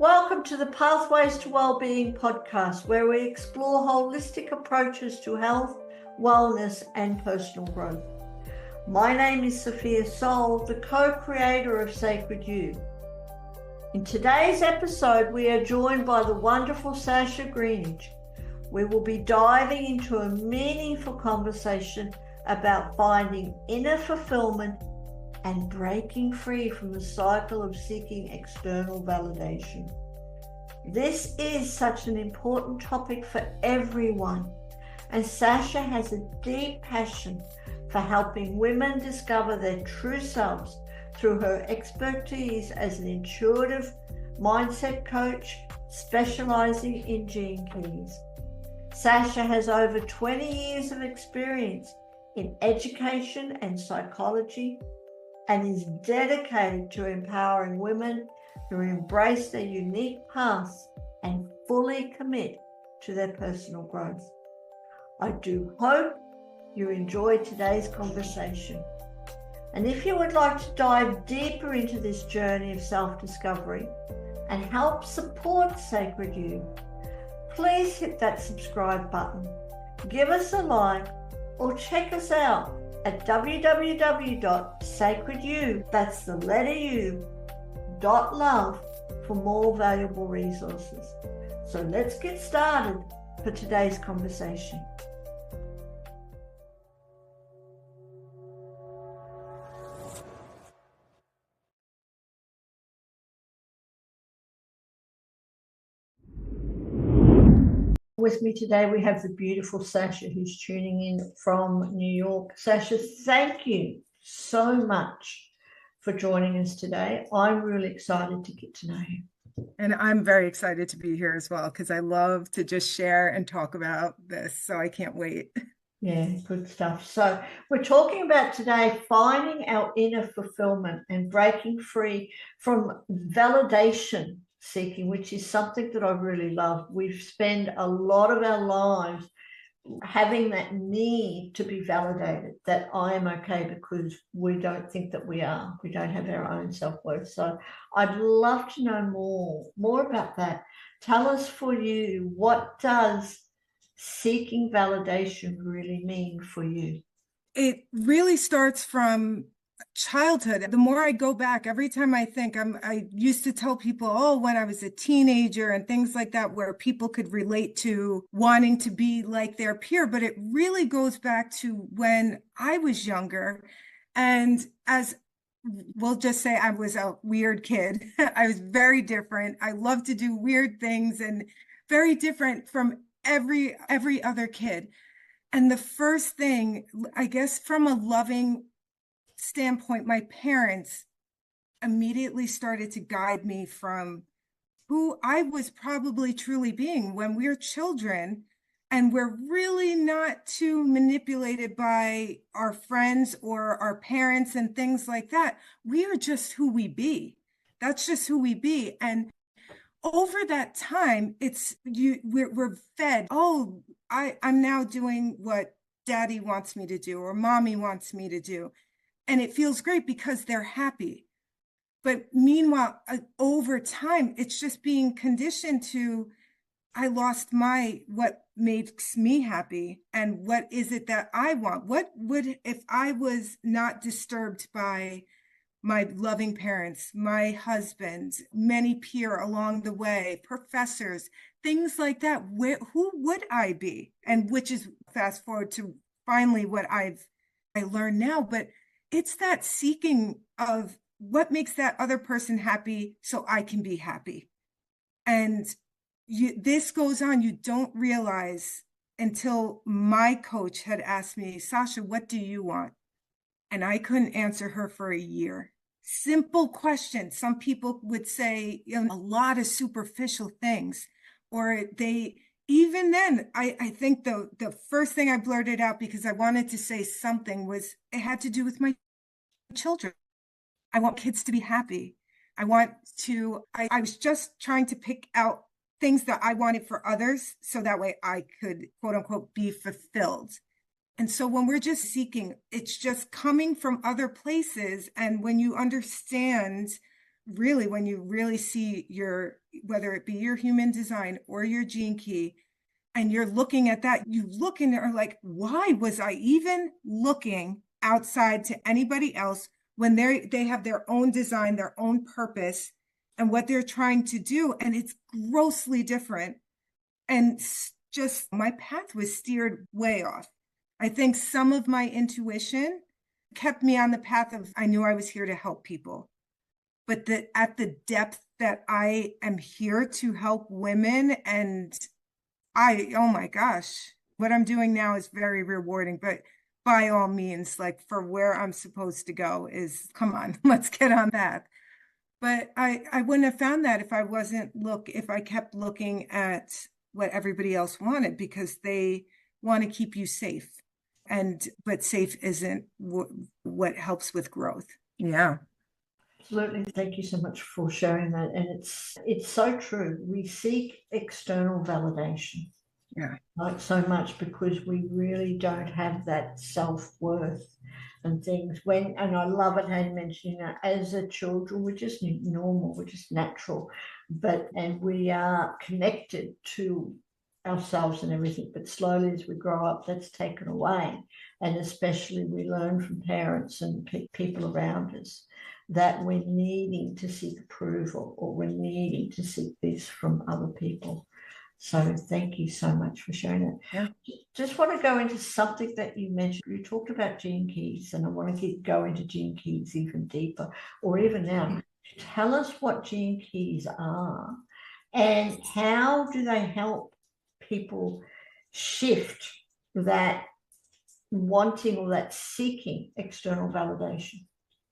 Welcome to the Pathways to Wellbeing podcast, where we explore holistic approaches to health, wellness, and personal growth. My name is Sophia Soul, the co-creator of Sacred You. In today's episode, we are joined by the wonderful Sasha Greenidge. We will be diving into a meaningful conversation about finding inner fulfillment and breaking free from the cycle of seeking external validation. This is such an important topic for everyone, and Sasha has a deep passion for helping women discover their true selves through her expertise as an intuitive mindset coach specializing in gene keys. Sasha has over 20 years of experience in education and psychology, and is dedicated to empowering women who embrace their unique paths and fully commit to their personal growth. I do hope you enjoy today's conversation. And if you would like to dive deeper into this journey of self-discovery and help support Sacred You, please hit that subscribe button, give us a like, or check us out at www.sacredyou, that's the letter U, .love for more valuable resources. So let's get started for today's conversation. With me today, we have the beautiful Sasha, who's tuning in from New York. Sasha, thank you so much for joining us today. I'm really excited to get to know you. And I'm very excited to be here as well, because I love to just share and talk about this. So I can't wait. Yeah, good stuff. So we're talking about today finding our inner fulfillment and breaking free from validation seeking, which is something that I really love. We spend a lot of our lives having that need to be validated, that I am okay, because we don't think that we are. We don't have our own self-worth. So I'd love to know more about that. Tell us, for you, what does seeking validation really mean for you? It really starts from childhood. The more I go back, every time I think, I used to tell people, when I was a teenager and things like that, where people could relate to wanting to be like their peer. But it really goes back to when I was younger. And as we'll just say, I was a weird kid. I was very different. I loved to do weird things and very different from every other kid. And the first thing, I guess, from a loving standpoint, my parents immediately started to guide me from who I was probably truly being. When we're children and we're really not too manipulated by our friends or our parents and things like that, we are just who we be. That's just who we be. And over that time, we're fed, I'm now doing what daddy wants me to do or mommy wants me to do. And it feels great because they're happy. But meanwhile, over time, it's just being conditioned to, I lost what makes me happy. And what is it that I want? What would, if I was not disturbed by my loving parents, my husband, many peer along the way, professors, things like that, who would I be? And which is, fast forward to finally what I learned now, but it's that seeking of what makes that other person happy so I can be happy. And this goes on, you don't realize until my coach had asked me, Sasha, what do you want? And I couldn't answer her for a year. Simple question. Some people would say, a lot of superficial things, or even then, I think the first thing I blurted out, because I wanted to say something, was it had to do with my children. I want kids to be happy. I was just trying to pick out things that I wanted for others, so that way I could, quote unquote, be fulfilled. And so when we're just seeking, it's just coming from other places. And when you understand really, when you really see whether it be your human design or your gene key, and you're looking at that, you look and are like, why was I even looking outside to anybody else when they have their own design, their own purpose, and what they're trying to do? And it's grossly different. And just my path was steered way off. I think some of my intuition kept me on the path of, I knew I was here to help people, but at the depth that I am here to help women, and oh my gosh, what I'm doing now is very rewarding, but by all means, like, for where I'm supposed to go is, come on, let's get on that. But I wouldn't have found that if I kept looking at what everybody else wanted, because they want to keep you safe. But safe isn't what helps with growth. Yeah. Absolutely. Thank you so much for sharing that. And it's so true. We seek external validation. Yeah. Like so much, because we really don't have that self-worth and things. And I love it how you mentioned, as a children, we're just normal, we're just natural, and we are connected to ourselves and everything. But slowly, as we grow up, that's taken away, and especially we learn from parents and people around us that we're needing to seek approval, or we're needing to seek this from other people. So thank you so much for sharing that. Yeah. Just want to go into something that you mentioned. You talked about gene keys, and I want to go into gene keys even deeper, or even now. Tell us what gene keys are, and how do they help people shift that wanting or that seeking external validation?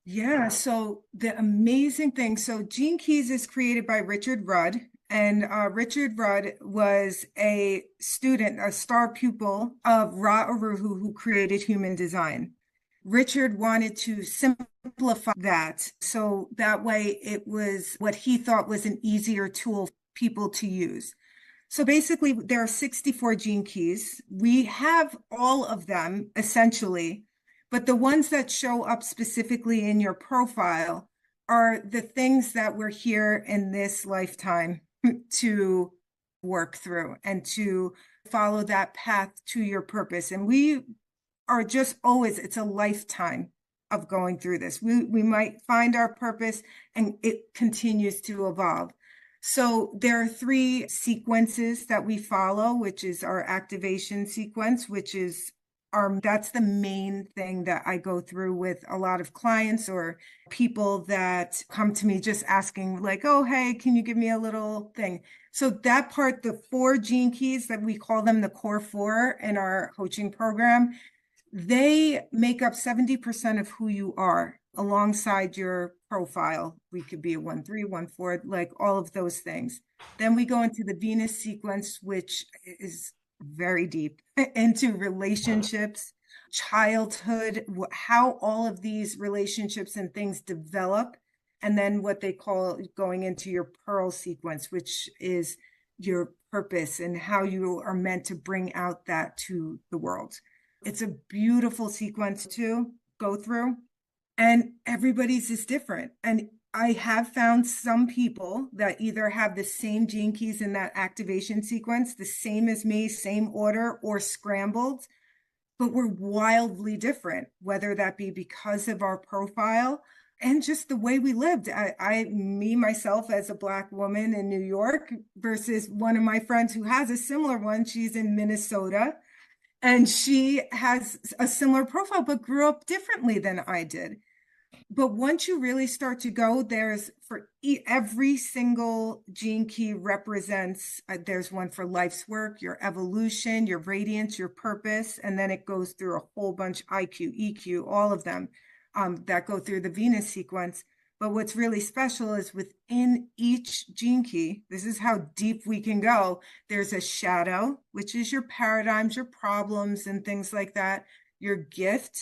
Yeah, so the amazing thing, so Gene Keys is created by Richard Rudd, and Richard Rudd was a student, a star pupil of Ra Uru, who created human design. Richard wanted to simplify that, so that way it was what he thought was an easier tool for people to use. So basically, there are 64 gene keys. We have all of them essentially, but the ones that show up specifically in your profile are the things that we're here in this lifetime to work through and to follow that path to your purpose. And we are just always, it's a lifetime of going through this. We might find our purpose, and it continues to evolve. So there are 3 sequences that we follow, which is our activation sequence, which is that's the main thing that I go through with a lot of clients or people that come to me just asking, like, oh, hey, can you give me a little thing? So that part, the 4 gene keys that we call them the core 4 in our coaching program, they make up 70% of who you are alongside your profile. We could be a 1-3, 1-4, like all of those things. Then we go into the Venus sequence, which is very deep into relationships, childhood, how all of these relationships and things develop. And then what they call going into your Pearl sequence, which is your purpose and how you are meant to bring out that to the world. It's a beautiful sequence to go through, and everybody's is different. And I have found some people that either have the same gene keys in that activation sequence, the same as me, same order, or scrambled, but we're wildly different, whether that be because of our profile and just the way we lived. Me, myself, as a Black woman in New York versus one of my friends who has a similar one. She's in Minnesota. And she has a similar profile, but grew up differently than I did. But once you really start to go, there's for every single gene key represents, there's one for life's work, your evolution, your radiance, your purpose, and then it goes through a whole bunch, IQ, EQ, all of them that go through the Venus sequence. But what's really special is within each gene key, this is how deep we can go. There's a shadow, which is your paradigms, your problems, and things like that, your gift,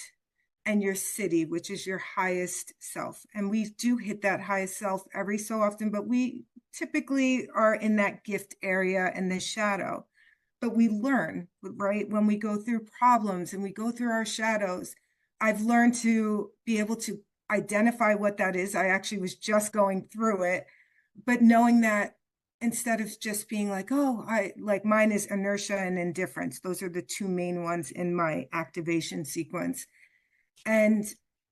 and your city, which is your highest self. And we do hit that highest self every so often, but we typically are in that gift area in the shadow. But we learn, right? When we go through problems and we go through our shadows, I've learned to be able to identify what that is. I actually was just going through it, but knowing that instead of just being like, oh, I like mine is inertia and indifference. Those are the two main ones in my activation sequence. And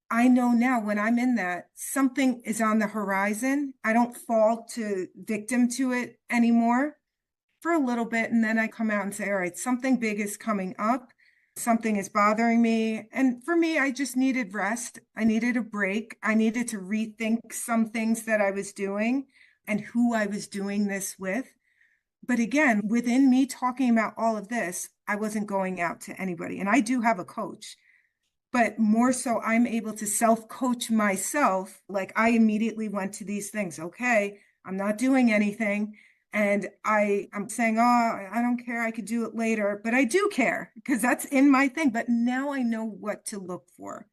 I know now when I'm in that, something is on the horizon. I don't fall to victim to it anymore for a little bit. And then I come out and say, all right, something big is coming up. Something is bothering me. And for me, I just needed rest. I needed a break. I needed to rethink some things that I was doing and who I was doing this with. But again, within me talking about all of this, I wasn't going out to anybody. And I do have a coach, but more so I'm able to self-coach myself. Like I immediately went to these things. Okay, I'm not doing anything. And I'm saying, oh, I don't care. I could do it later, but I do care because that's in my thing. But now I know what to look for.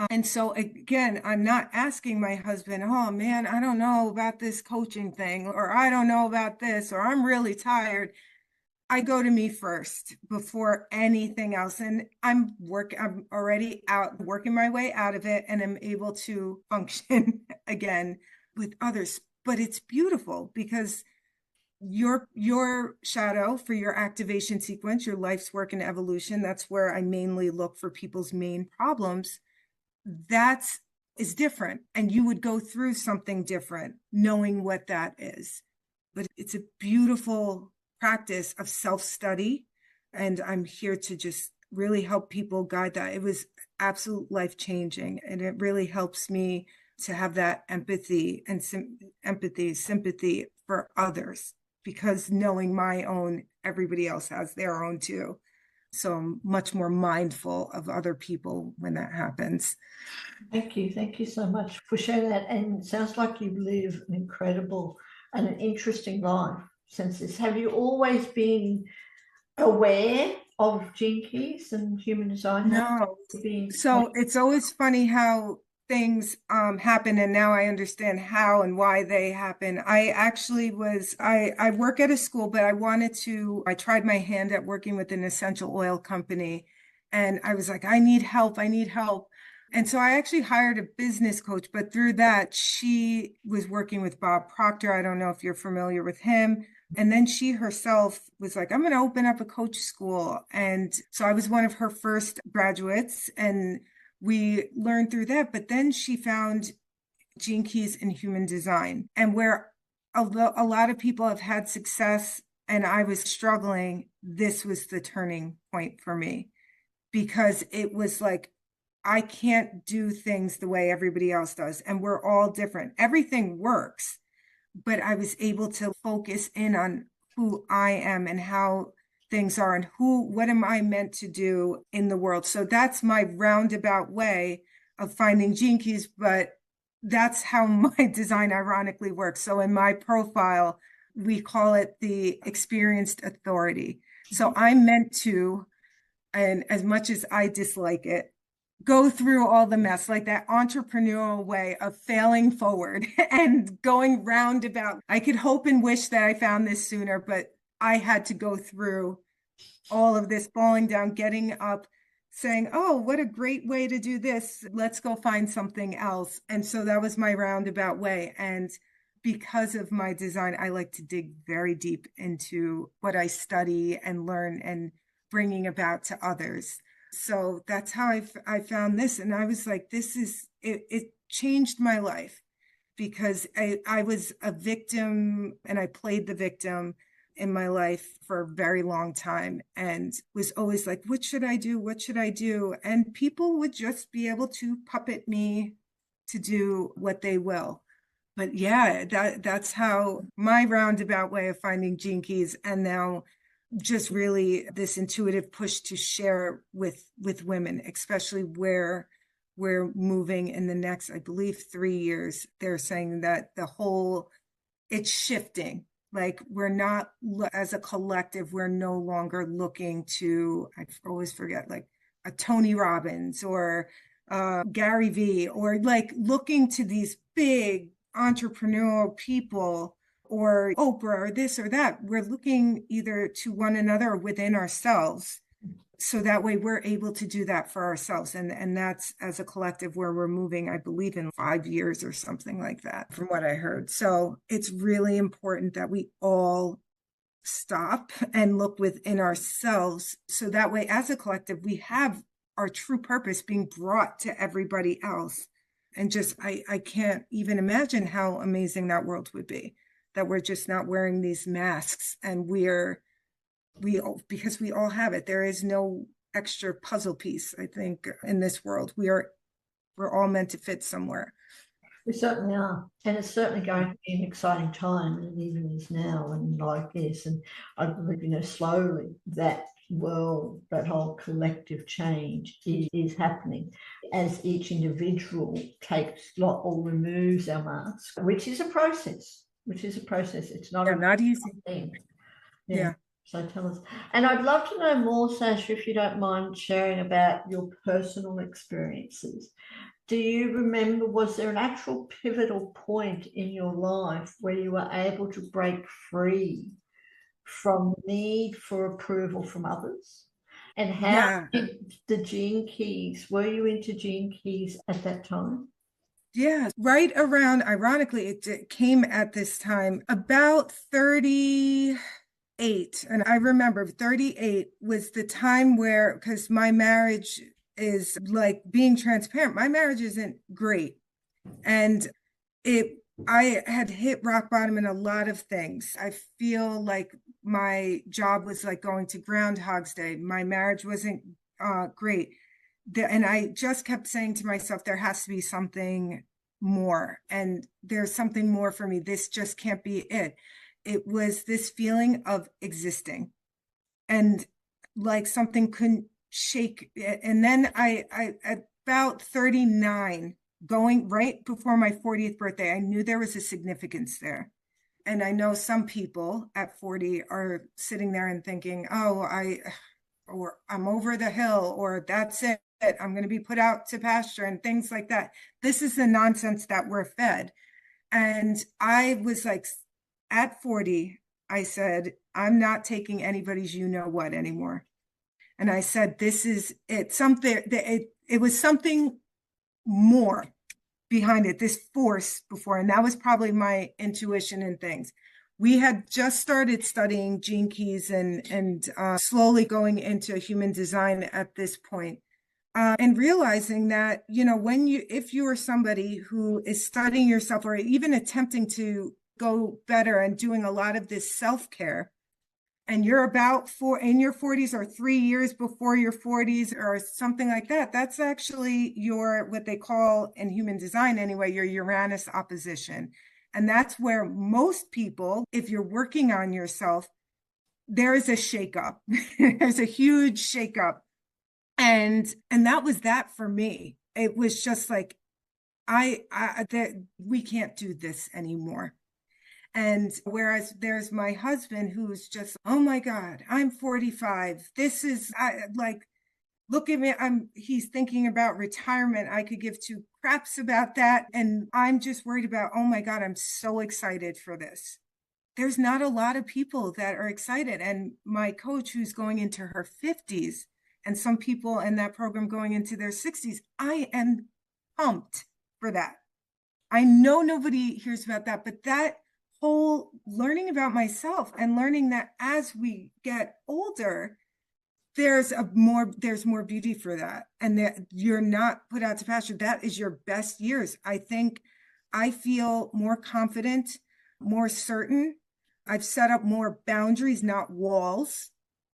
And so again, I'm not asking my husband, oh man, I don't know about this coaching thing, or I don't know about this, or I'm really tired. I go to me first before anything else. And I'm already out working my way out of it, and I'm able to function again with others. But it's beautiful because your shadow for your activation sequence, your life's work and evolution, that's where I mainly look for people's main problems. That's is different. And you would go through something different knowing what that is. But it's a beautiful practice of self-study. And I'm here to just really help people guide that. It was absolute life-changing. And it really helps me to have that empathy and sympathy for others, because knowing my own, everybody else has their own too. So I'm much more mindful of other people when that happens. Thank you. Thank you so much for sharing that. And it sounds like you live an incredible and an interesting life since this. Have you always been aware of Gene Keys and human design? No. So it's always funny how things happen, and now I understand how and why they happen. I work at a school, but I tried my hand at working with an essential oil company, and I was like, I need help. And so I actually hired a business coach, but through that, she was working with Bob Proctor. I don't know if you're familiar with him. And then she herself was like, I'm going to open up a coach school. And so I was one of her first graduates, and we learned through that. But then she found Gene Keys in human design, and where a lot of people have had success and I was struggling, this was the turning point for me, because it was like, I can't do things the way everybody else does. And we're all different. Everything works, but I was able to focus in on who I am and how things are and what am I meant to do in the world. So that's my roundabout way of finding Gene Keys, but that's how my design ironically works. So in my profile, we call it the experienced authority. So I'm meant to, and as much as I dislike it, go through all the mess, like that entrepreneurial way of failing forward and going roundabout. I could hope and wish that I found this sooner, but I had to go through all of this, falling down, getting up, saying, oh, what a great way to do this. Let's go find something else. And so that was my roundabout way. And because of my design, I like to dig very deep into what I study and learn and bringing about to others. So that's how I found this. And I was like, it changed my life, because I was a victim and I played the victim in my life for a very long time and was always like, what should I do? What should I do? And people would just be able to puppet me to do what they will. But yeah, that's how my roundabout way of finding Gene Keys, and now just really this intuitive push to share with women, especially where we're moving in the next, I believe, 3 years. They're saying that it's shifting. Like we're not, as a collective, we're no longer looking to, I always forget, like a Tony Robbins or Gary Vee, or like looking to these big entrepreneurial people or Oprah or this or that. We're looking either to one another or within ourselves So that way we're able to do that for ourselves. And that's as a collective where we're moving, I believe, in 5 years or something like that, from what I heard. So it's really important that we all stop and look within ourselves. So that way, as a collective, we have our true purpose being brought to everybody else. And just, I can't even imagine how amazing that world would be, that we're just not wearing these masks and because we all have it. There is no extra puzzle piece, I think, in this world. We're all meant to fit somewhere. We certainly are. And it's certainly going to be an exciting time, and it even is now, and like this. And I believe, slowly that world, that whole collective change is happening as each individual takes or removes our mask, which is a process. It's not easy thing. Yeah. So tell us. And I'd love to know more, Sasha, if you don't mind sharing about your personal experiences. Do you remember, was there an actual pivotal point in your life where you were able to break free from the need for approval from others? And how did the Gene Keys, were you into Gene Keys at that time? Yeah, right around, ironically, it came at this time, about 38. And I remember 38 was the time where, because my marriage is, like, being transparent, my marriage isn't great. And I had hit rock bottom in a lot of things. I feel like my job was like going to Groundhog's Day. My marriage wasn't great. And I just kept saying to myself, there has to be something more. And there's something more for me. This just can't be it. It was this feeling of existing, and like something couldn't shake it. And then I at about 39, going right before my 40th birthday, I knew there was a significance there. And I know some people at 40 are sitting there and thinking, oh, I'm over the hill, or that's it. I'm going to be put out to pasture and things like that. This is the nonsense that we're fed. And I was like, at 40, I said, I'm not taking anybody's you-know-what anymore. And I said, this is it. It was something more behind it, this force before. And that was probably my intuition and things. We had just started studying Gene Keys and slowly going into human design at this point. And realizing that, if you are somebody who is studying yourself or even attempting to go better and doing a lot of this self-care, and you're in your 40s or 3 years before your 40s or something like that, that's actually what they call in human design anyway, your Uranus opposition. And that's where most people, if you're working on yourself, there is a shakeup. There's a huge shakeup. And that was that for me. It was just like, we can't do this anymore. And whereas there's my husband who's just, oh my God, I'm 45. This is look at me. He's thinking about retirement. I could give two craps about that. And I'm just worried about, oh my God, I'm so excited for this. There's not a lot of people that are excited. And my coach, who's going into her 50s, and some people in that program going into their 60s, I am pumped for that. I know nobody hears about that, but that whole learning about myself and learning that as we get older, there's more beauty for that, and that you're not put out to pasture. That is your best years. I think I feel more confident, more certain. I've set up more boundaries, not walls,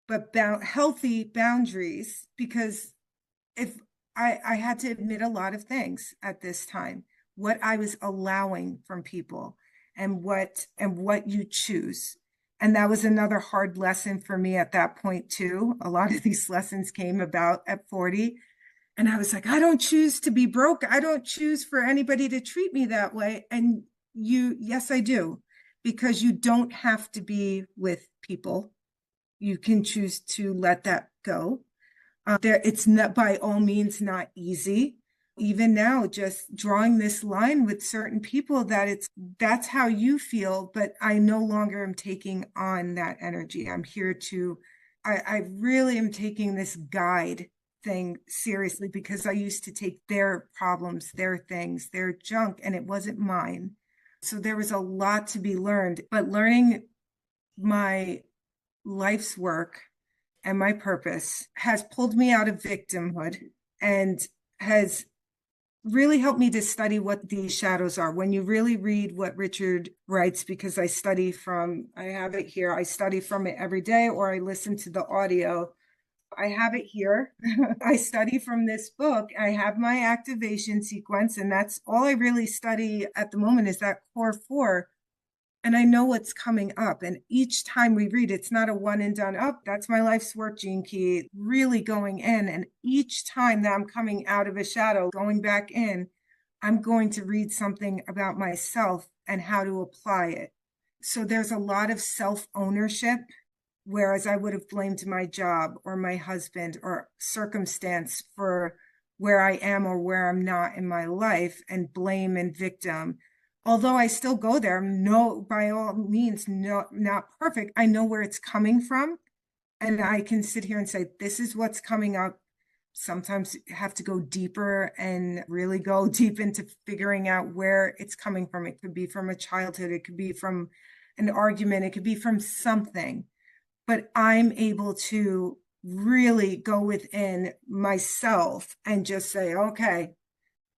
but healthy boundaries, because if I had to admit a lot of things at this time, what I was allowing from people, and what you choose. And that was another hard lesson for me at that point too. A lot of these lessons came about at 40. And I was like, I don't choose to be broke. I don't choose for anybody to treat me that way. And yes, I do, because you don't have to be with people. You can choose to let that go. It's not, by all means, not easy. Even now, just drawing this line with certain people, that's how you feel, but I no longer am taking on that energy. I'm here to I really am taking this guide thing seriously because I used to take their problems, their things, their junk, and it wasn't mine. So there was a lot to be learned, but learning my life's work and my purpose has pulled me out of victimhood and has really helped me to study what these shadows are. When you really read what Richard writes, because I have it here, I study from it every day or I listen to the audio. I have it here. I study from this book. I have my activation sequence, and that's all I really study at the moment is that core four. And I know what's coming up. And each time we read, it's not a one and done up. That's my life's work, Gene Key, really going in. And each time that I'm coming out of a shadow, going back in, I'm going to read something about myself and how to apply it. So there's a lot of self-ownership, whereas I would have blamed my job or my husband or circumstance for where I am or where I'm not in my life, and blame and victim. Although I still go there, no, by all means, no, not perfect. I know where it's coming from. And I can sit here and say, this is what's coming up. Sometimes you have to go deeper and really go deep into figuring out where it's coming from. It could be from a childhood, it could be from an argument, it could be from something. But I'm able to really go within myself and just say, okay,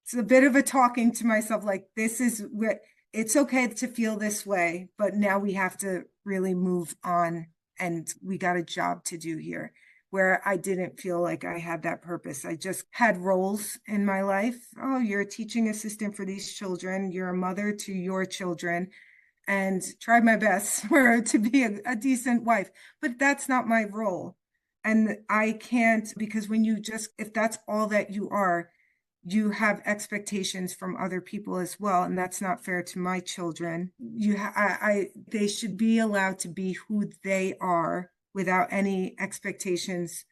it's a bit of a talking to myself, like, this is what it's okay to feel this way, but now we have to really move on and we got a job to do here. Where I didn't feel like I had that purpose. I just had roles in my life. Oh, you're a teaching assistant for these children. You're a mother to your children, and tried my best for to be a decent wife. But that's not my role. And I can't, because when you just, if that's all that you are, you have expectations from other people as well, and that's not fair to my children. They should be allowed to be who they are without any expectations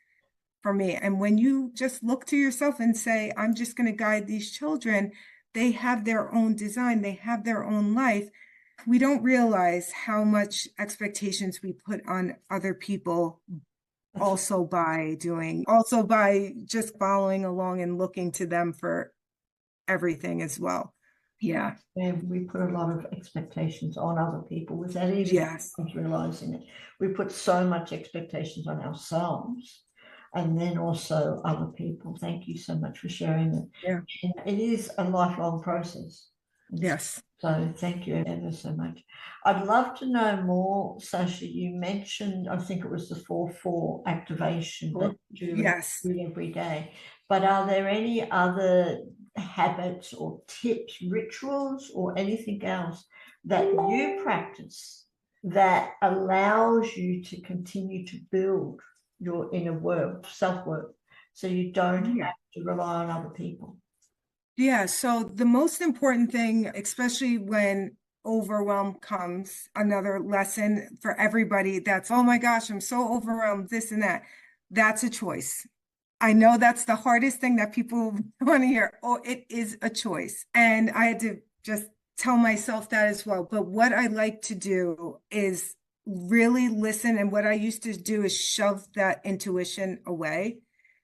from me. And when you just look to yourself and say, I'm just going to guide these children, they have their own design, they have their own life. We don't realize how much expectations we put on other people also by just following along and looking to them for everything as well. Yeah. And we put a lot of expectations on other people without even realizing it. We put so much expectations on ourselves and then also other people. Thank you so much for sharing it. Yeah. And it is a lifelong process. Yes. So thank you ever so much. I'd love to know more, Sasha. You mentioned, I think it was the 4-4 activation that you do every day. But are there any other habits or tips, rituals, or anything else that you practice that allows you to continue to build your inner work, self-work, so you don't have to rely on other people? Yeah, so the most important thing, especially when overwhelm comes, another lesson for everybody that's, oh my gosh, I'm so overwhelmed, this and that. That's a choice. I know that's the hardest thing that people want to hear. Oh, it is a choice. And I had to just tell myself that as well. But what I like to do is really listen. And what I used to do is shove that intuition away.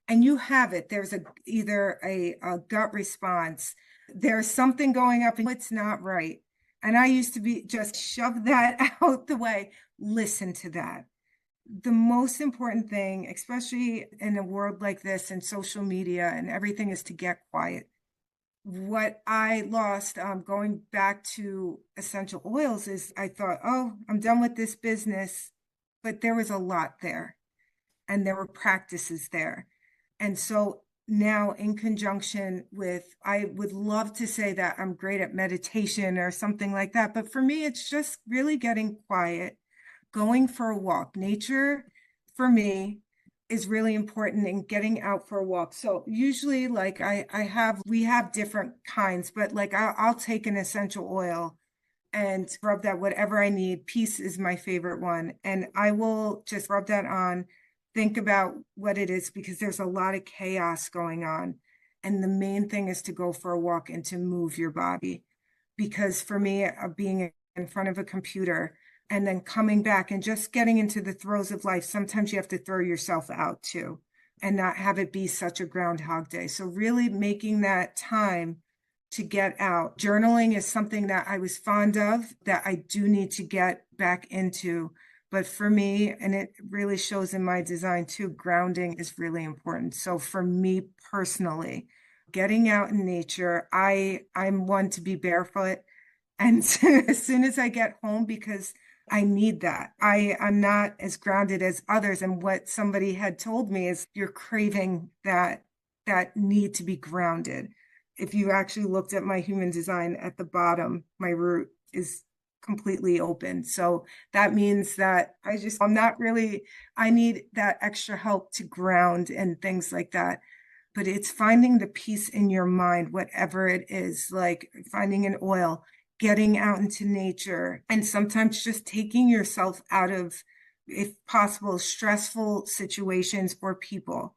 And you have it. There's either a gut response. There's something going up and it's not right. And I used to be just shove that out the way. Listen to that. The most important thing, especially in a world like this and social media and everything, is to get quiet. What I lost going back to essential oils is I thought, oh, I'm done with this business. But there was a lot there and there were practices there. And so now, in conjunction with, I would love to say that I'm great at meditation or something like that. But for me, it's just really getting quiet, going for a walk. Nature, for me, is really important in getting out for a walk. So usually, like we have different kinds, but like I'll take an essential oil and rub that whatever I need. Peace is my favorite one. And I will just rub that on, think about what it is, because there's a lot of chaos going on. And the main thing is to go for a walk and to move your body. Because for me, being in front of a computer, and then coming back and just getting into the throes of life. Sometimes you have to throw yourself out too and not have it be such a Groundhog Day. So really making that time to get out. Journaling is something that I was fond of that I do need to get back into. But for me, and it really shows in my design too, grounding is really important. So for me personally, getting out in nature, I'm one to be barefoot. And as soon as I get home, because I need that. I'm not as grounded as others. And what somebody had told me is you're craving that need to be grounded. If you actually looked at my human design at the bottom, my root is completely open. So that means that I'm not really, I need that extra help to ground and things like that. But it's finding the peace in your mind, whatever it is, like finding an oil, getting out into nature, and sometimes just taking yourself out of, if possible, stressful situations or people.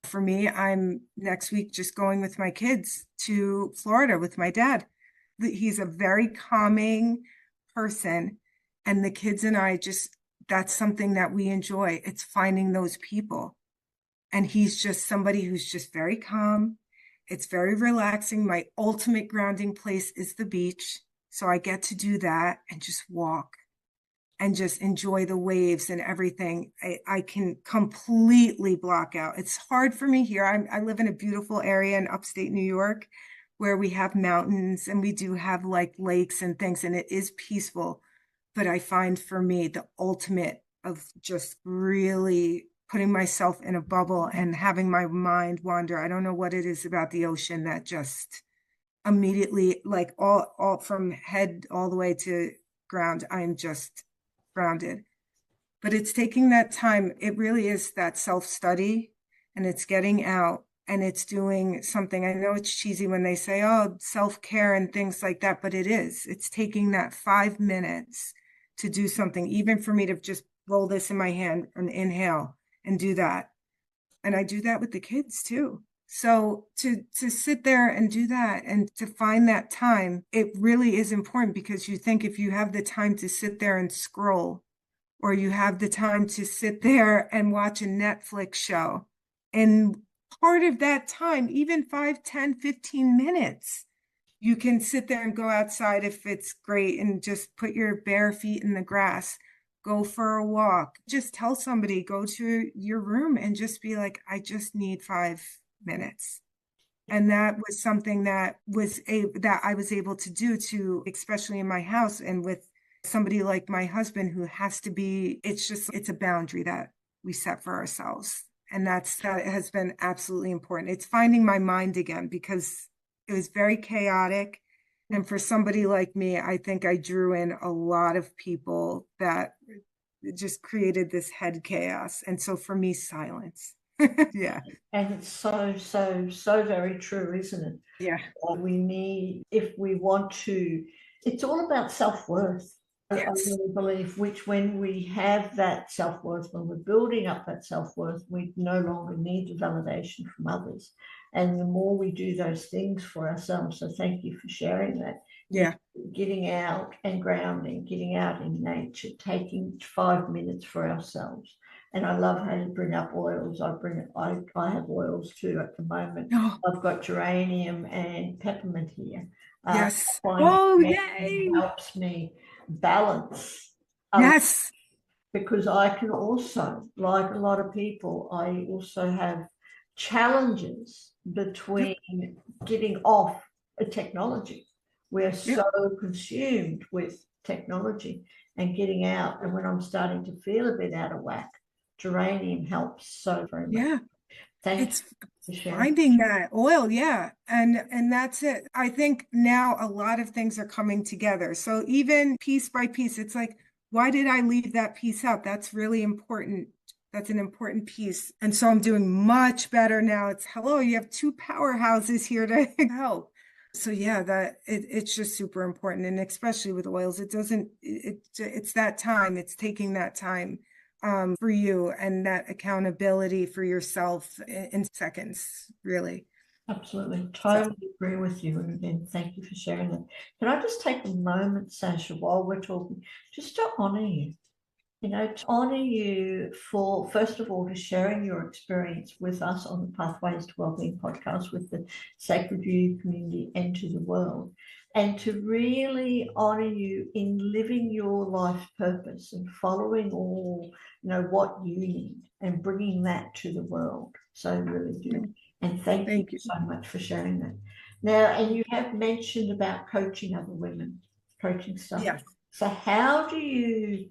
For me, I'm next week just going with my kids to Florida with my dad. He's a very calming person, and the kids and I just, that's something that we enjoy. It's finding those people. And he's just somebody who's just very calm. It's very relaxing. My ultimate grounding place is the beach. So I get to do that and just walk and just enjoy the waves and everything. I can completely block out. It's hard for me here. I live in a beautiful area in upstate New York where we have mountains and we do have like lakes and things, and it is peaceful. But I find for me the ultimate of just really putting myself in a bubble and having my mind wander. I don't know what it is about the ocean that just immediately, like all from head all the way to ground, I'm just grounded. But it's taking that time. It really is that self-study, and it's getting out and it's doing something. I know it's cheesy when they say, oh, self-care and things like that, but it is. It's taking that 5 minutes to do something, even for me to just roll this in my hand and inhale and do that. And I do that with the kids too. So to sit there and do that and to find that time, it really is important, because you think if you have the time to sit there and scroll, or you have the time to sit there and watch a Netflix show, and part of that time, even 5, 10, 15 minutes, you can sit there and go outside if it's great and just put your bare feet in the grass, go for a walk. Just tell somebody, go to your room and just be like, I just need 5 minutes. And that was something that I was able to do, to, especially in my house and with somebody like my husband who has to be, it's a boundary that we set for ourselves. And that has been absolutely important. It's finding my mind again, because it was very chaotic. And for somebody like me, I think I drew in a lot of people that just created this head chaos. And so for me, silence. Yeah. And it's so very true, isn't it? Yeah. We need, if we want to, it's all about self-worth. I Yes. really believe, which when we have that self-worth, when we're building up that self-worth, we no longer need the validation from others. And the more we do those things for ourselves, so thank you for sharing that. Yeah. Getting out and grounding, getting out in nature, taking 5 minutes for ourselves. And I love how you bring up oils. I have oils too at the moment. Oh, I've got geranium and peppermint here. yes. Finding Oh, it yay. helps me balance, Yes. because I can also, like a lot of people, I also have challenges between getting off a technology. We're Yep. so consumed with technology and getting out. And when I'm starting to feel a bit out of whack, geranium helps so very much. Yeah. Thank It's you for sharing. finding that oil, yeah. And that's it. I think now a lot of things are coming together. So even piece by piece, it's like, why did I leave that piece out? That's really important. That's an important piece. And so I'm doing much better now. It's hello, you have two powerhouses here to help. So yeah, it's just super important. And especially with oils, it's that time, it's taking that time for you, and that accountability for yourself in seconds, really. Absolutely. So Totally agree with you. And thank you for sharing that. Can I just take a moment, Sasha, while we're talking, just to honor you? To honor you for, first of all, to sharing your experience with us on the Pathways to Wellbeing podcast with the Sacred View community and to the world, and to really honor you in living your life purpose and following all, what you need and bringing that to the world. So I really do. And thank you thank you. so much for sharing that. Now, and you have mentioned about coaching other women, coaching stuff. Yes. So how do you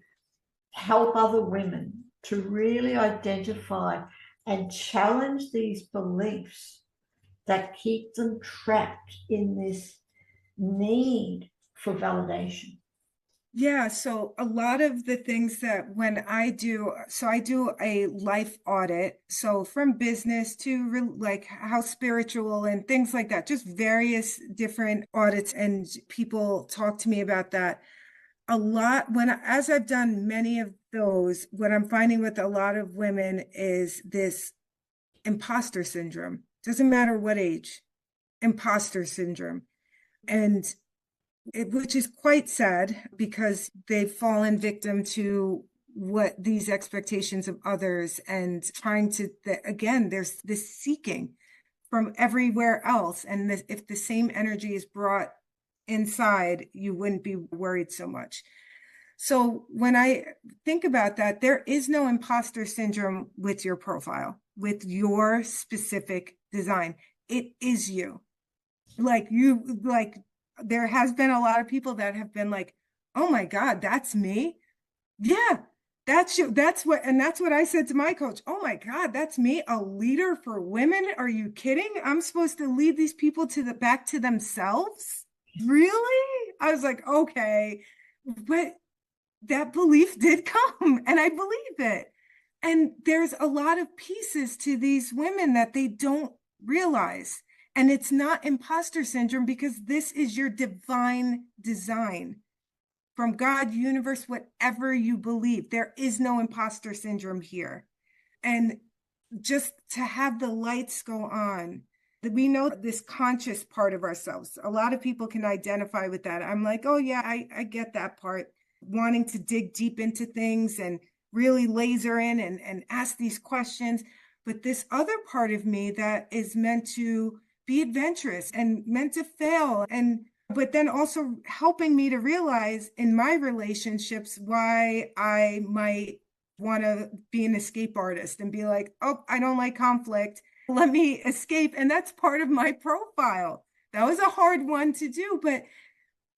help other women to really identify and challenge these beliefs that keep them trapped in this need for validation? Yeah, so a lot of the things that when I do, so I do a life audit, so from business to like how spiritual and things like that, just various different audits, and people talk to me about that a lot. As I've done many of those, what I'm finding with a lot of women is this imposter syndrome. Doesn't matter what age, imposter syndrome. And which is quite sad because they've fallen victim to what these expectations of others and trying to, again, there's this seeking from everywhere else. And if the same energy is brought inside, you wouldn't be worried so much. So when I think about that, there is no imposter syndrome with your profile, with your specific design. It is you. Like there has been a lot of people that have been like, oh my God, that's me. Yeah, that's you. That's what I said to my coach. Oh my God, that's me, a leader for women. Are you kidding? I'm supposed to lead these people to the back to themselves? Really? I was like, okay, but that belief did come and I believe it. And there's a lot of pieces to these women that they don't realize. And it's not imposter syndrome because this is your divine design from God, universe, whatever you believe. There is no imposter syndrome here. And just to have the lights go on, we know this conscious part of ourselves. A lot of people can identify with that. I'm like, oh, yeah, I get that part, wanting to dig deep into things and really laser in and ask these questions. But this other part of me that is meant to be adventurous and meant to fail, but then also helping me to realize in my relationships why I might want to be an escape artist and be like, oh, I don't like conflict. Let me escape. And that's part of my profile. That was a hard one to do, but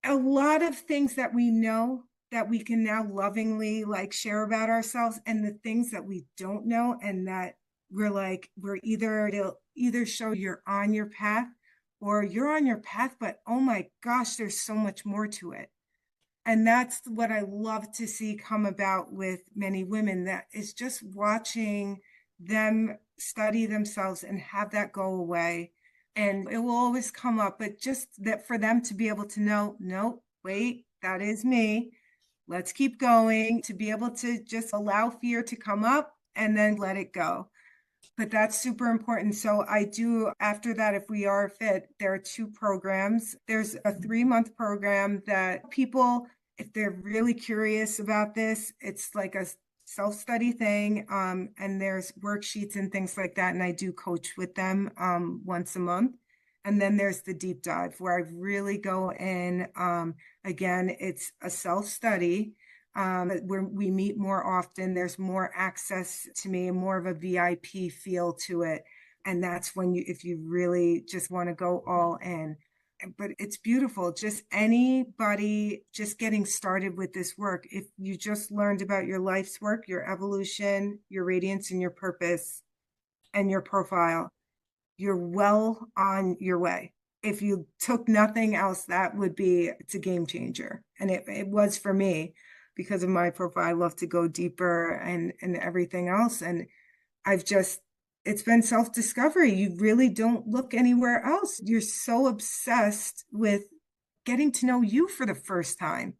a lot of things that we know that we can now lovingly like share about ourselves, and the things that we don't know and that we're it'll either show you're on your path or you're on your path, but oh my gosh, there's so much more to it. And that's what I love to see come about with many women, that is just watching them study themselves and have that go away. And it will always come up, but just that for them to be able to know, no, wait, that is me. Let's keep going, to be able to just allow fear to come up and then let it go. But that's super important. So I do, after that, if we are fit, there are 2 programs. There's a 3-month program that people, if they're really curious about this, it's like a self-study thing. And there's worksheets and things like that. And I do coach with them once a month. And then there's the deep dive where I really go in. Again, it's a self-study where we meet more often. There's more access to me and more of a VIP feel to it. And that's when if you really just want to go all in. But it's beautiful. Just anybody just getting started with this work. If you just learned about your life's work, your evolution, your radiance and your purpose and your profile, you're well on your way. If you took nothing else, it's a game changer. And it was for me because of my profile. I love to go deeper and everything else. And it's been self-discovery. You really don't look anywhere else. You're so obsessed with getting to know you for the first time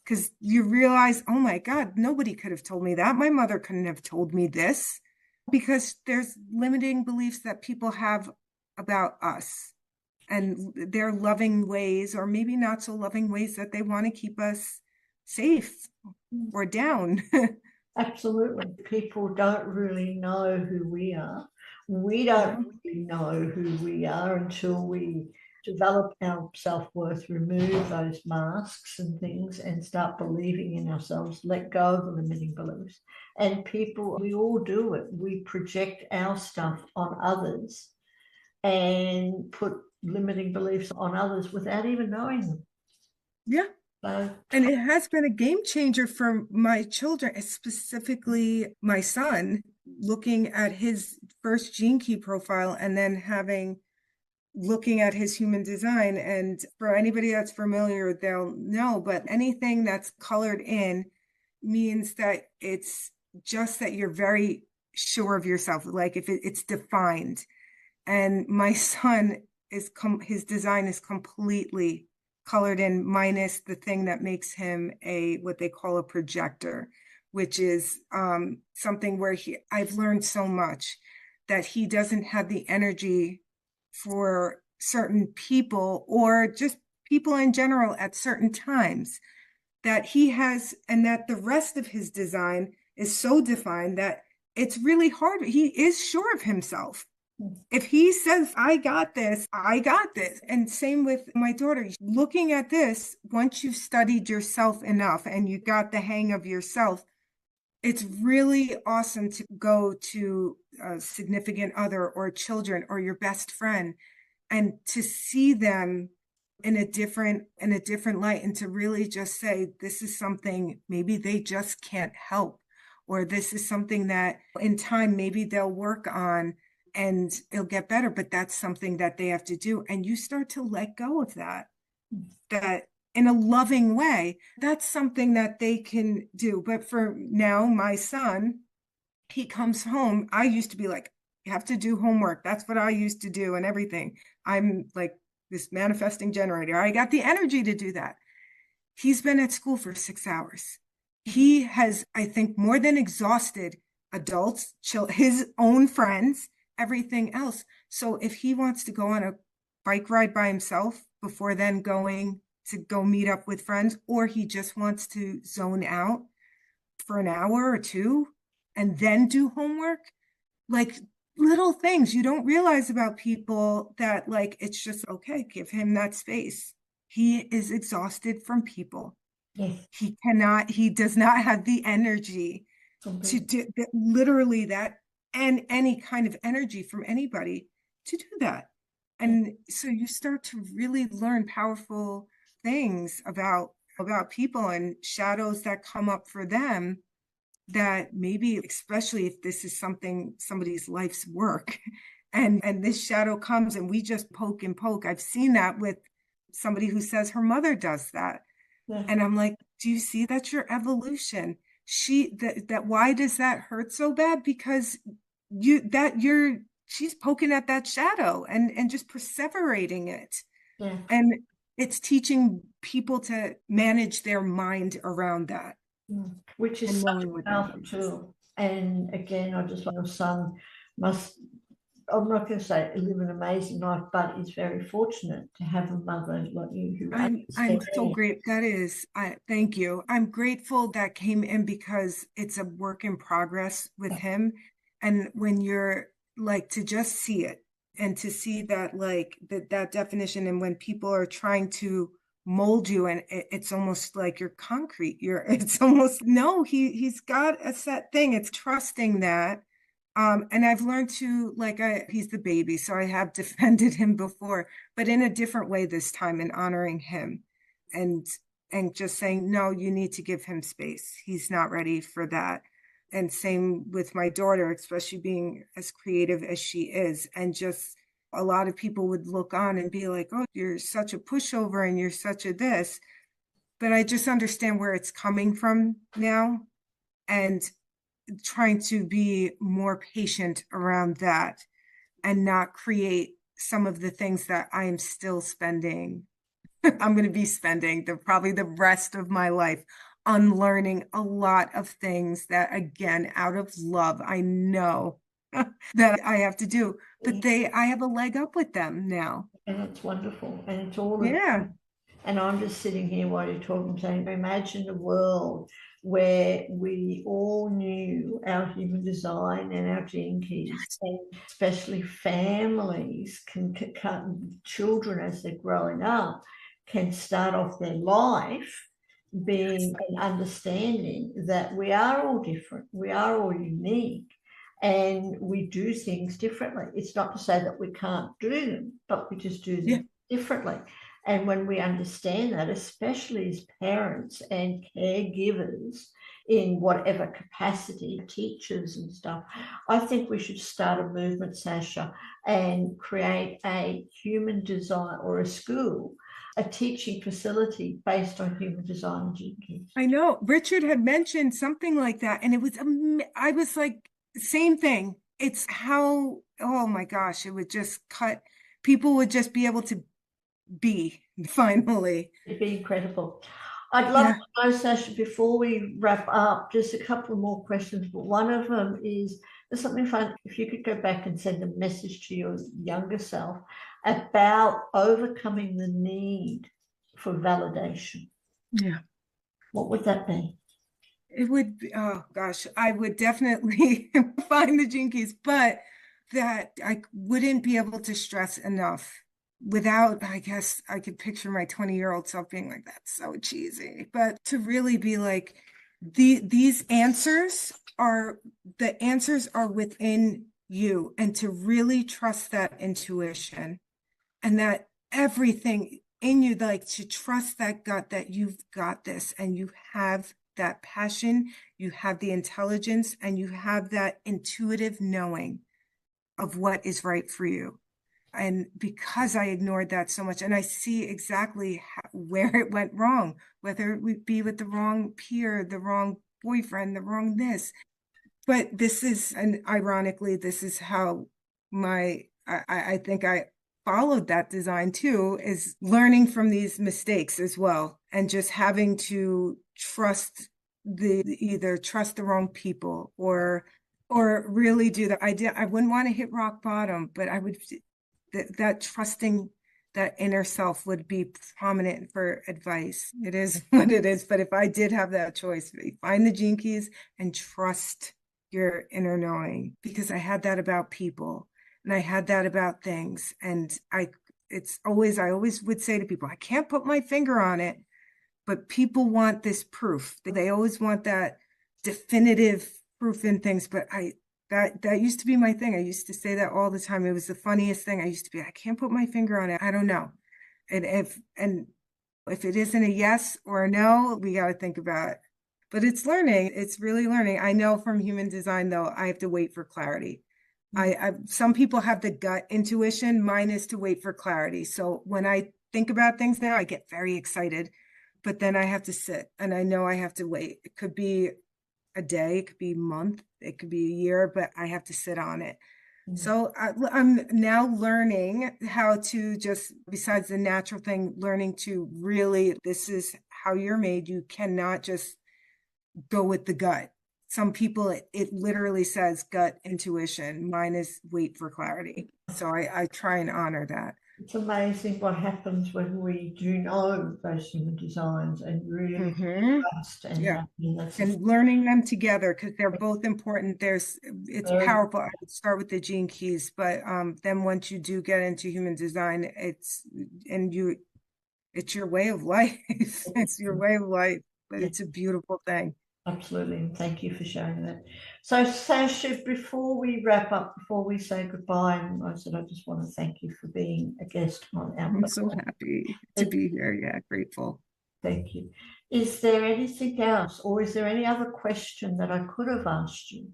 because you realize, oh my God, nobody could have told me that. My mother couldn't have told me this, because there's limiting beliefs that people have about us and their loving ways, or maybe not so loving ways, that they want to keep us safe or down. Absolutely. People don't really know who we are. We don't No. really know who we are until we develop our self-worth, remove those masks and things, and start believing in ourselves, let go of the limiting beliefs. And people, we all do it. We project our stuff on others and put limiting beliefs on others without even knowing them. Yeah. So, And it has been a game changer for my children, specifically my son, looking at his first gene key profile and then looking at his human design. And for anybody that's familiar, they'll know, but anything that's colored in means that it's just that you're very sure of yourself, like if it's defined. And my son his design is completely colored in, minus the thing that makes him what they call a projector, which is something where I've learned so much that he doesn't have the energy for certain people, or just people in general at certain times, that he has, and that the rest of his design is so defined that it's really hard. He is sure of himself. If he says, I got this, I got this. And same with my daughter. Looking at this, once you've studied yourself enough and you got the hang of yourself, it's really awesome to go to a significant other or children or your best friend and to see them in a different light, and to really just say, this is something maybe they just can't help, or this is something that in time maybe they'll work on and it'll get better, but that's something that they have to do. And you start to let go of that in a loving way. That's something that they can do. But for now, my son, he comes home. I used to be like, you have to do homework. That's what I used to do and everything. I'm like this manifesting generator. I got the energy to do that. He's been at school for 6 hours. He has, I think, more than exhausted adults, his own friends, everything else. So if he wants to go on a bike ride by himself before then going to go meet up with friends, or he just wants to zone out for an hour or two and then do homework, like little things you don't realize about people, that like it's just okay, give him that space. He is exhausted from people. yes. He does not have the energy to do literally that, and any kind of energy from anybody to do that. And so you start to really learn powerful things about people and shadows that come up for them, that maybe, especially if this is somebody's life's work, and this shadow comes and we just poke and poke. I've seen that with somebody who says her mother does that. Yeah. And I'm like, do you see that's your evolution? That why does that hurt so bad? Because she's poking at that shadow and just perseverating it. Yeah. And it's teaching people to manage their mind around that. Which is And such knowing a what that powerful is. tool. And again, I just like your son must, I'm not going to say live an amazing life, but is very fortunate to have a mother like you who I'm understands. so great. Thank you. I'm grateful that came in, because it's a work in progress with him. And when you're like, to just see it and to see that, like that definition, and when people are trying to mold you, and it's almost like you're concrete, it's almost, no, he's got a set thing. It's trusting that. And I've learned to, like, he's the baby, so I have defended him before, but in a different way this time, in honoring him and just saying, no, you need to give him space. He's not ready for that. And same with my daughter, especially being as creative as she is. And just a lot of people would look on and be like, oh, you're such a pushover and you're such a this. But I just understand where it's coming from now, and trying to be more patient around that, and not create some of the things that I am still spending. I'm going to be spending probably the rest of my life unlearning a lot of things that, again, out of love, I know that I have to do. But I have a leg up with them now. And it's wonderful. And it's all of, Yeah. and I'm just sitting here while you're talking, saying, imagine a world where we all knew our human design and our gene keys, and especially families children as they're growing up can start off their life being and understanding that we are all different, we are all unique, and we do things differently. It's not to say that we can't do them, but we just do them differently. And when we understand that, especially as parents and caregivers in whatever capacity, teachers and stuff, I think we should start a movement, Sasha, and create a human design or a school, a teaching facility based on human design and gene keys. I know Richard had mentioned something like that, and it was, I was like, same thing. It's how, oh my gosh, it would just people would just be able to be finally. It'd be incredible. I'd love to know, Sasha, before we wrap up, just a couple more questions, but one of them is, there's something fun, if you could go back and send a message to your younger self about overcoming the need for validation. Yeah. What would that be? It would be, oh gosh, I would definitely find the gene keys, but that I wouldn't be able to stress enough without, I guess I could picture my 20-year-old self being like, that's so cheesy, but to really be like, these answers are, the answers are within you, and to really trust that intuition and that everything in you, like to trust that gut that you've got this, and you have that passion, you have the intelligence, and you have that intuitive knowing of what is right for you. And because I ignored that so much, and I see exactly where it went wrong, whether it would be with the wrong peer, the wrong boyfriend, the wrong this. But this is, and ironically, this is how I think I followed that design too, is learning from these mistakes as well, and just having to either trust the wrong people or really do that. I wouldn't want to hit rock bottom, but I would, that trusting that inner self would be prominent for advice. It is what it is. But if I did have that choice, find the gene keys and trust your inner knowing, because I had that about people and I had that about things. And I always would say to people, I can't put my finger on it, but people want this proof. They always want that definitive proof in things. But that used to be my thing. I used to say that all the time. It was the funniest thing. I used to be, I can't put my finger on it. I don't know. And if it isn't a yes or a no, we got to think about it. But it's learning. It's really learning. I know from human design, though, I have to wait for clarity. Some people have the gut intuition. Mine is to wait for clarity. So when I think about things now, I get very excited, but then I have to sit, and I know I have to wait. It could be a day, it could be a month, it could be a year, but I have to sit on it. So I'm now learning how to just, besides the natural thing, learning to really, this is how you're made. You cannot just go with the gut. Some people, it literally says gut intuition. Mine is wait for clarity. So I try and honor that. It's amazing what happens when we do know those human designs and really trust and learning them together, because they're both important. It's powerful. I would start with the gene keys, but then once you do get into human design, it's your way of life. It's your way of life, but it's a beautiful thing. Absolutely. Thank you for sharing that. So, Sasha, before we wrap up, before we say goodbye, and I said I just want to thank you for being a guest on our I'm so happy to be here. Yeah, grateful. Thank you. Is there anything else, or is there any other question that I could have asked you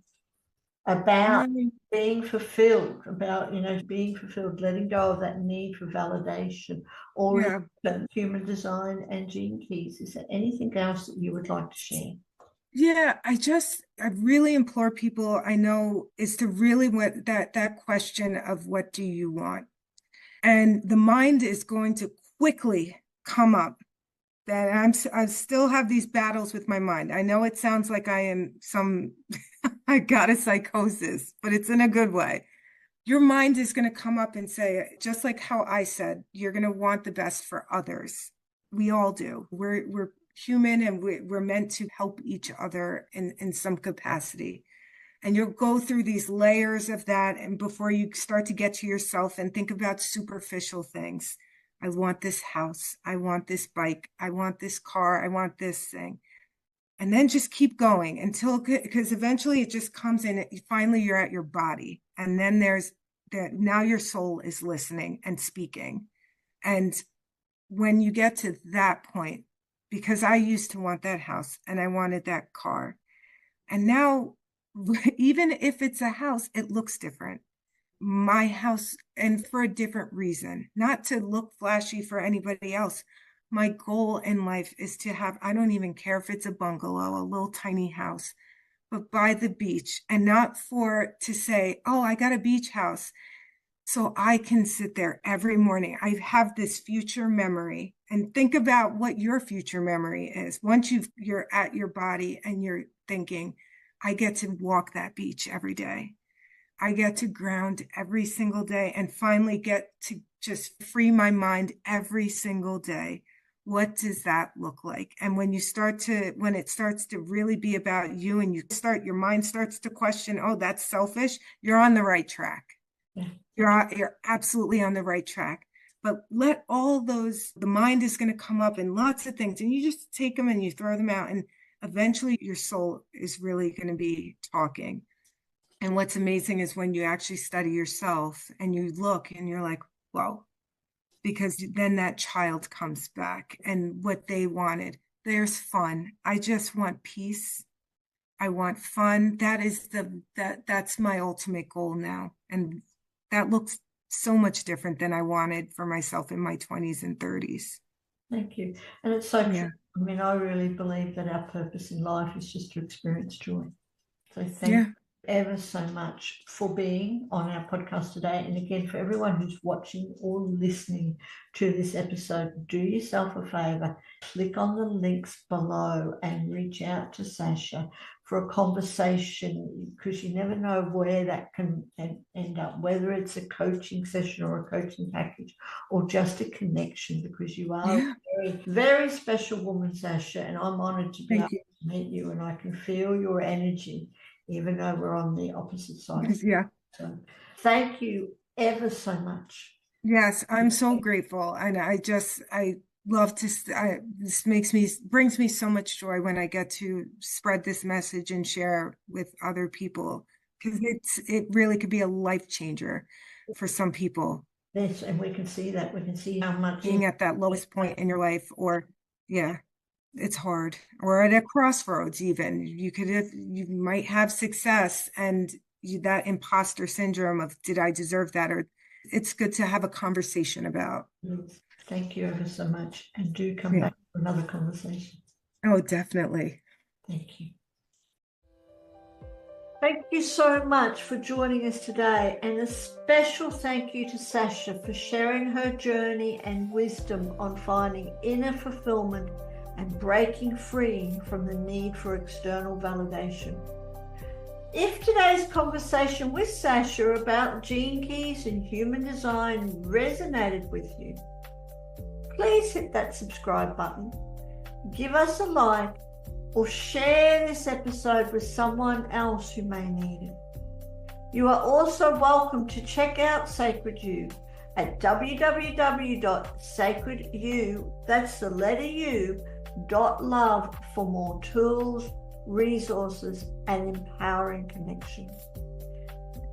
about being fulfilled, about, being fulfilled, letting go of that need for validation, or human design and gene keys? Is there anything else that you would like to share? Yeah, I really implore people I know is to really want that question of what do you want? And the mind is going to quickly come up. That I still have these battles with my mind. I know it sounds like I am some I got a psychosis, but it's in a good way. Your mind is going to come up and say, just like how I said, you're going to want the best for others. We all do. We're human, and we're meant to help each other in some capacity. And you'll go through these layers of that. And before you start to get to yourself and think about superficial things, I want this house. I want this bike. I want this car. I want this thing. And then just keep going until, because eventually it just comes in. Finally, you're at your body. And then there's that. Now your soul is listening and speaking. And when you get to that point, because I used to want that house and I wanted that car. And now, even if it's a house, it looks different. My house, and for a different reason, not to look flashy for anybody else. My goal in life is to have, I don't even care if it's a bungalow, a little tiny house, but by the beach, and not to say, oh, I got a beach house. So I can sit there every morning. I have this future memory, and think about what your future memory is. Once you're at your body and you're thinking, I get to walk that beach every day. I get to ground every single day and finally get to just free my mind every single day. What does that look like? And when it starts to really be about you, and your mind starts to question, oh, that's selfish, you're on the right track. Yeah. You're absolutely on the right track. But let all those, the mind is going to come up in lots of things, and you just take them and you throw them out, and eventually your soul is really going to be talking. And what's amazing is when you actually study yourself and you look and you're like, whoa, because then that child comes back and what they wanted. There's fun. I just want peace. I want fun. That's my ultimate goal now. And that looks so much different than I wanted for myself in my 20s and 30s. Thank you. And it's so true. I mean, I really believe that our purpose in life is just to experience joy. So thank you ever so much for being on our podcast today. And again, for everyone who's watching or listening to this episode, do yourself a favor, click on the links below and reach out to Sasha for a conversation, because you never know where that can end up, whether it's a coaching session or a coaching package or just a connection, because you are a very, very special woman, Sasha, and I'm honored to be able to meet you, and I can feel your energy, even though we're on the opposite sides. Yeah. So thank you ever so much. Yes, I'm so grateful. And I love to, this brings me so much joy when I get to spread this message and share with other people, because it really could be a life changer for some people. Yes, and we can see that. We can see how much being at that lowest point in your life, or it's hard, or at a crossroads. Even you might have success, and that imposter syndrome of, did I deserve that? Or it's good to have a conversation about. Thank you ever so much, and do come back for another conversation. Oh, definitely. Thank you. Thank you so much for joining us today, and a special thank you to Sasha for sharing her journey and wisdom on finding inner fulfillment and breaking free from the need for external validation. If today's conversation with Sasha about gene keys and human design resonated with you, please hit that subscribe button, give us a like, or share this episode with someone else who may need it. You are also welcome to check out Sacred You at www.sacredu, that's the letter U, .love for more tools, resources, and empowering connections.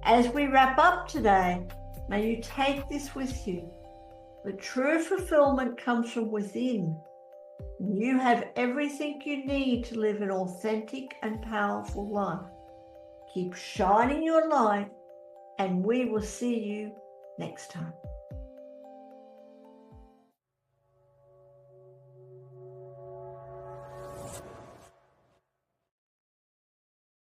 As we wrap up today, may you take this with you. The true fulfillment comes from within. You have everything you need to live an authentic and powerful life. Keep shining your light, and we will see you next time.